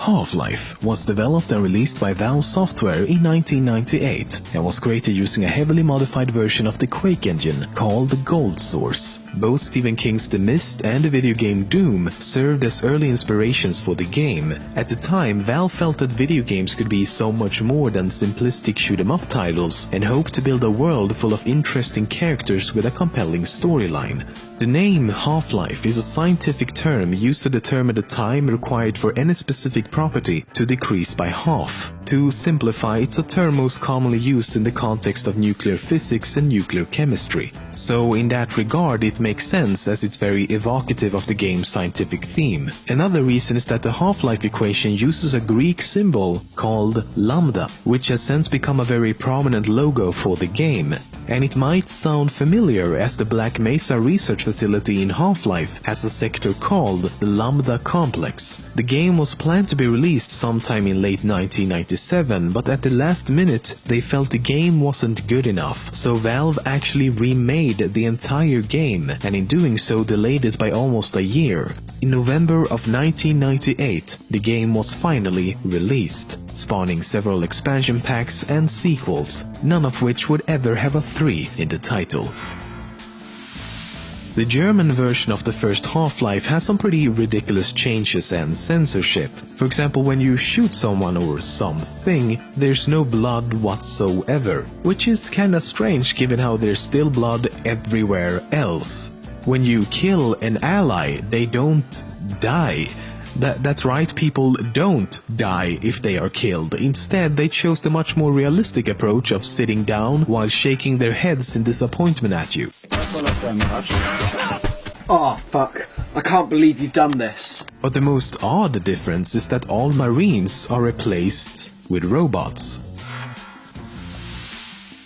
Half-Life was developed and released by Valve Software in 1998 and was created using a heavily modified version of the Quake engine called the Gold Source. Both Stephen King's The Mist and the video game Doom served as early inspirations for the game. At the time, Valve felt that video games could be so much more than simplistic shoot-em-up titles and hoped to build a world full of interesting characters with a compelling storyline. The name Half-Life is a scientific term used to determine the time required for any specific property to decrease by half. To simplify, it's a term most commonly used in the context of nuclear physics and nuclear chemistry. So in that regard, it makes sense as it's very evocative of the game's scientific theme. Another reason is that the Half-Life equation uses a Greek symbol called lambda, which has since become a very prominent logo for the game. And it might sound familiar as the Black Mesa research facility in Half-Life has a sector called the Lambda Complex. The game was planned to be released sometime in late 1997, but at the last minute they felt the game wasn't good enough, so Valve actually remade the entire game, and in doing so delayed it by almost a year. In November of 1998, the game was finally released, spawning several expansion packs and sequels, none of which would ever have a 3 in the title. The German version of the first Half-Life has some pretty ridiculous changes and censorship. For example, when you shoot someone or something, there's no blood whatsoever, which is kinda strange given how there's still blood everywhere else. When you kill an ally, they don't die. That's right, people don't die if they are killed. Instead, they chose the much more realistic approach of sitting down while shaking their heads in disappointment at you. Oh fuck, I can't believe you've done this. But the most odd difference is that all Marines are replaced with robots.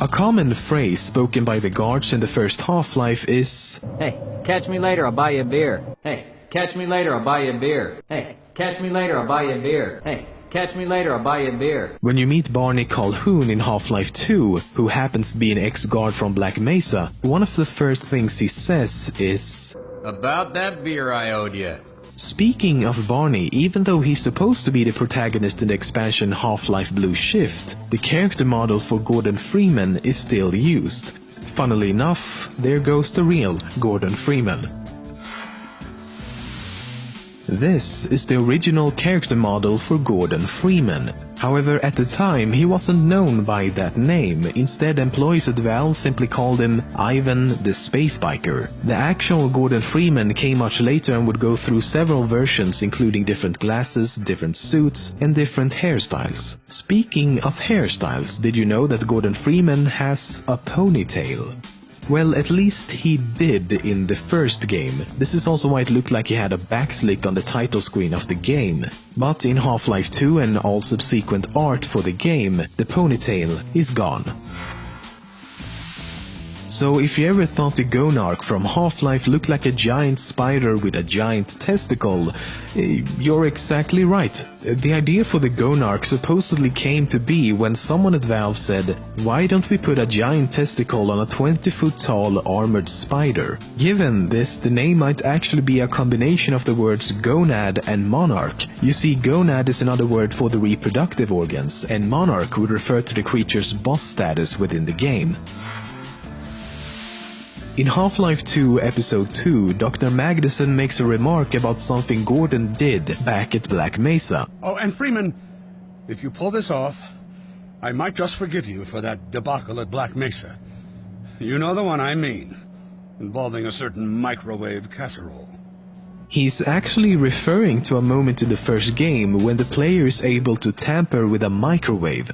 A common phrase spoken by the guards in the first Half-Life is, "Hey, catch me later, I'll buy you a beer. Hey, catch me later, I'll buy you a beer. Hey, catch me later, I'll buy you a beer. Hey, catch me later, I'll buy you a beer." When you meet Barney Calhoun in Half-Life 2, who happens to be an ex-guard from Black Mesa, one of the first things he says is, "About that beer I owed you." Speaking of Barney, even though he's supposed to be the protagonist in the expansion Half-Life Blue Shift, the character model for Gordon Freeman is still used. Funnily enough, there goes the real Gordon Freeman. This is the original character model for Gordon Freeman. However, at the time, he wasn't known by that name. Instead, employees at Valve simply called him Ivan the Space Biker. The actual Gordon Freeman came much later and would go through several versions, including different glasses, different suits, and different hairstyles. Speaking of hairstyles, did you know that Gordon Freeman has a ponytail? Well, at least he did in the first game. This is also why it looked like he had a backslick on the title screen of the game. But in Half-Life 2 and all subsequent art for the game, the ponytail is gone. So if you ever thought the Gonarch from Half-Life looked like a giant spider with a giant testicle, you're exactly right. The idea for the Gonarch supposedly came to be when someone at Valve said, "Why don't we put a giant testicle on a 20-foot tall armored spider?" Given this, the name might actually be a combination of the words gonad and monarch. You see, gonad is another word for the reproductive organs, and monarch would refer to the creature's boss status within the game. In Half-Life 2 Episode 2, Dr. Magnuson makes a remark about something Gordon did back at Black Mesa. Oh, and Freeman, if you pull this off, I might just forgive you for that debacle at Black Mesa. You know the one I mean, involving a certain microwave casserole. He's actually referring to a moment in the first game when the player is able to tamper with a microwave.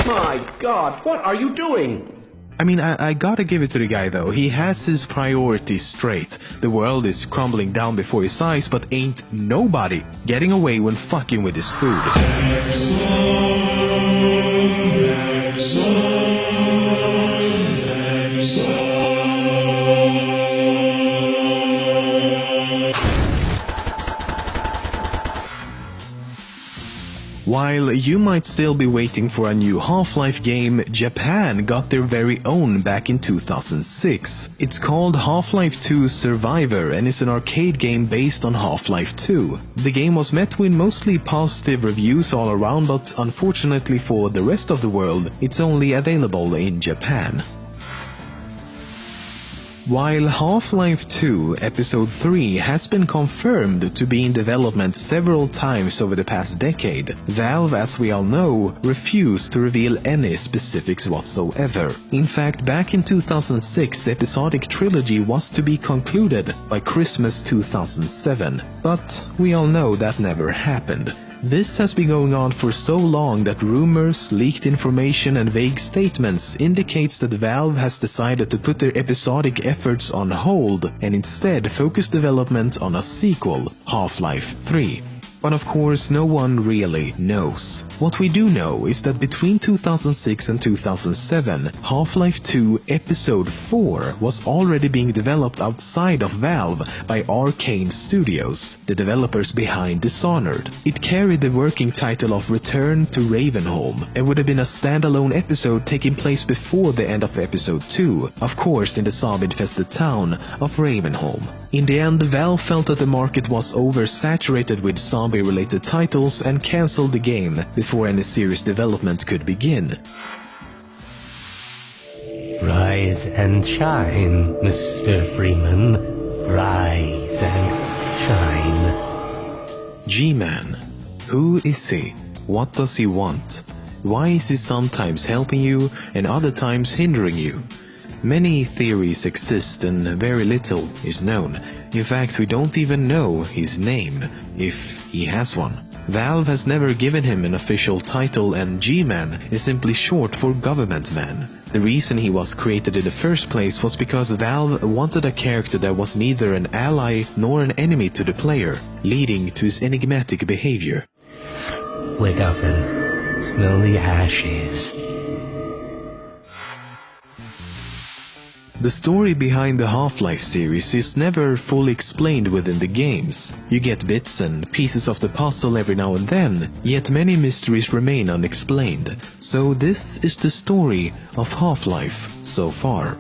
My God, what are you doing? I mean, I gotta give it to the guy though, he has his priorities straight. The world is crumbling down before his eyes, but ain't nobody getting away when fucking with his food. While you might still be waiting for a new Half-Life game, Japan got their very own back in 2006. It's called Half-Life 2 Survivor and is an arcade game based on Half-Life 2. The game was met with mostly positive reviews all around, but unfortunately for the rest of the world, it's only available in Japan. While Half-Life 2 Episode 3 has been confirmed to be in development several times over the past decade, Valve, as we all know, refused to reveal any specifics whatsoever. In fact, back in 2006, the episodic trilogy was to be concluded by Christmas 2007, but we all know that never happened. This has been going on for so long that rumors, leaked information and vague statements indicates that Valve has decided to put their episodic efforts on hold and instead focus development on a sequel, Half-Life 3. But of course, no one really knows. What we do know is that between 2006 and 2007, Half-Life 2 Episode 4 was already being developed outside of Valve by Arcane Studios, the developers behind Dishonored. It carried the working title of Return to Ravenholm and would have been a standalone episode taking place before the end of Episode 2, of course in the zombie-infested town of Ravenholm. In the end, Valve felt that the market was oversaturated with zombie-related titles and cancelled the game before any serious development could begin. Rise and shine, Mr. Freeman. Rise and shine. G-Man. Who is he? What does he want? Why is he sometimes helping you and other times hindering you? Many theories exist and very little is known. In fact, we don't even know his name, if he has one. Valve has never given him an official title and G-Man is simply short for Government Man. The reason he was created in the first place was because Valve wanted a character that was neither an ally nor an enemy to the player, leading to his enigmatic behavior. Wake up and smell the ashes. The story behind the Half-Life series is never fully explained within the games. You get bits and pieces of the puzzle every now and then, yet many mysteries remain unexplained. So this is the story of Half-Life so far.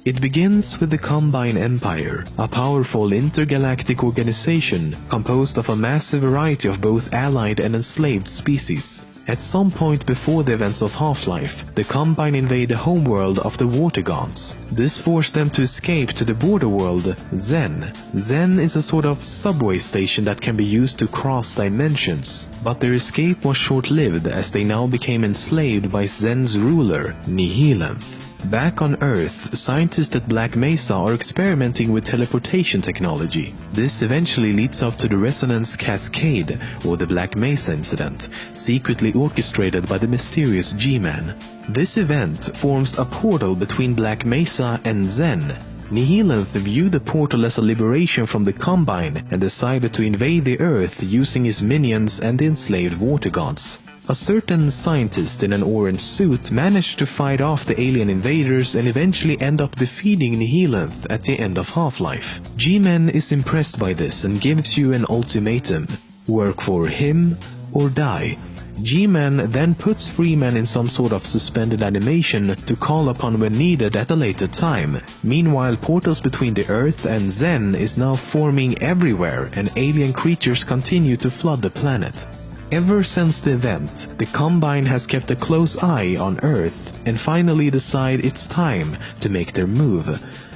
It begins with the Combine Empire, a powerful intergalactic organization composed of a massive variety of both allied and enslaved species. At some point before the events of Half-Life, the Combine invade the homeworld of the Watergons. This forced them to escape to the border world, Xen. Xen is a sort of subway station that can be used to cross dimensions. But their escape was short-lived as they now became enslaved by Xen's ruler, NGЯUZA. Back on Earth, scientists at Black Mesa are experimenting with teleportation technology. This eventually leads up to the Resonance Cascade, or the Black Mesa incident, secretly orchestrated by the mysterious G-Man. This event forms a portal between Black Mesa and Xen. NGЯUZA viewed the portal as a liberation from the Combine and decided to invade the Earth using his minions and the enslaved Watergods. A certain scientist in an orange suit managed to fight off the alien invaders and eventually end up defeating NGЯUZA at the end of Half-Life. G-Man is impressed by this and gives you an ultimatum: work for him or die. G-Man then puts Freeman in some sort of suspended animation to call upon when needed at a later time. Meanwhile, portals between the Earth and Xen is now forming everywhere and alien creatures continue to flood the planet. Ever since the event, the Combine has kept a close eye on Earth and finally decide it's time to make their move.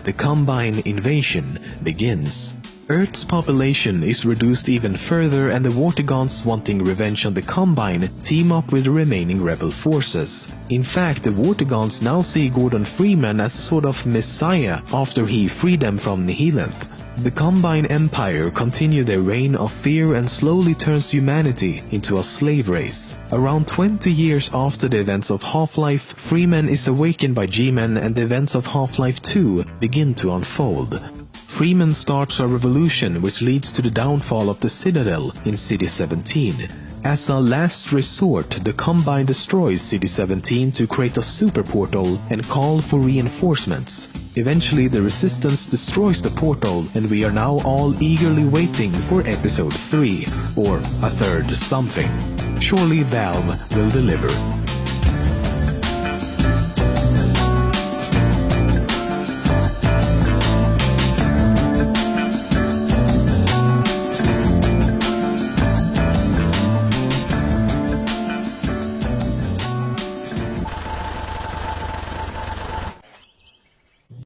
The Combine invasion begins. Earth's population is reduced even further and the Watergons, wanting revenge on the Combine, team up with the remaining rebel forces. In fact, the Watergons now see Gordon Freeman as a sort of messiah after he freed them from NGЯUZA. The Combine Empire continue their reign of fear and slowly turns humanity into a slave race. Around 20 years after the events of Half-Life, Freeman is awakened by G-Man and the events of Half-Life 2 begin to unfold. Freeman starts a revolution which leads to the downfall of the Citadel in City 17. As a last resort, the Combine destroys City 17 to create a super portal and call for reinforcements. Eventually, the Resistance destroys the portal and we are now all eagerly waiting for Episode 3, or a third something. Surely Valve will deliver.